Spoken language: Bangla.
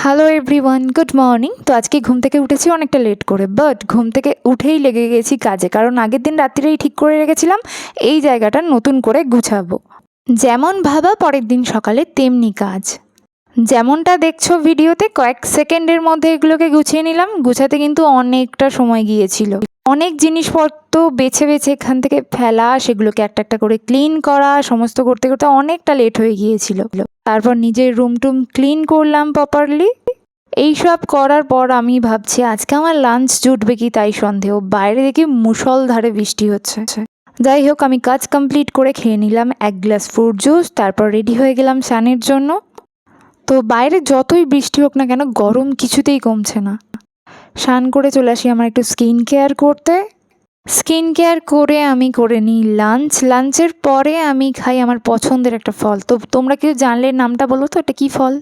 Hello everyone, good morning. তো আজকে ঘুম থেকে উঠেছি অনেকটা লেট করে, বাট ঘুম থেকে উঠেই লেগে গেছি কাজে, কারণ আগের দিন রাত্রিরেই ঠিক করে রেখেছিলাম এই জায়গাটা নতুন করে গুছাবো। যেমন ভাবা পরের দিন সকালে তেমনি কাজ। যেমনটা দেখছো ভিডিওতে, কয়েক সেকেন্ডের মধ্যে এগুলোকে গুছিয়ে নিলাম। গুছাতে কিন্তু অনেকটা সময় গিয়েছিল। অনেক জিনিসপত্র বেছে বেছে এখান থেকে ফেলা, সেগুলোকে একটা একটা করে ক্লিন করা, সমস্ত করতে করতে অনেকটা লেট হয়ে গিয়েছিল। তারপর নিজের রুম টুম ক্লিন করলাম প্রপারলি। এইসব করার পর আমি ভাবছি আজকে আমার লাঞ্চ জুটবে কি তাই সন্দেহ। বাইরে দেখি মুষলধারে বৃষ্টি হচ্ছে। যাই হোক, আমি কাজ কমপ্লিট করে খেয়ে নিলাম এক গ্লাস ফ্রুট জুস। তারপর রেডি হয়ে গেলাম স্নানের জন্য। তো বাইরে যতই বৃষ্টি হোক না কেন, গরম কিছুতেই কমছে না। স্নান করে চলে আসি আমার একটু স্কিন কেয়ার করতে। স্কিন কেয়ার করে আমি করে নিই লাঞ্চ। লাঞ্চের পরে আমি খাই আমার পছন্দের একটা ফল। তো তোমরা কেউ জানলে নামটা বলো তো, এটা কী ফল?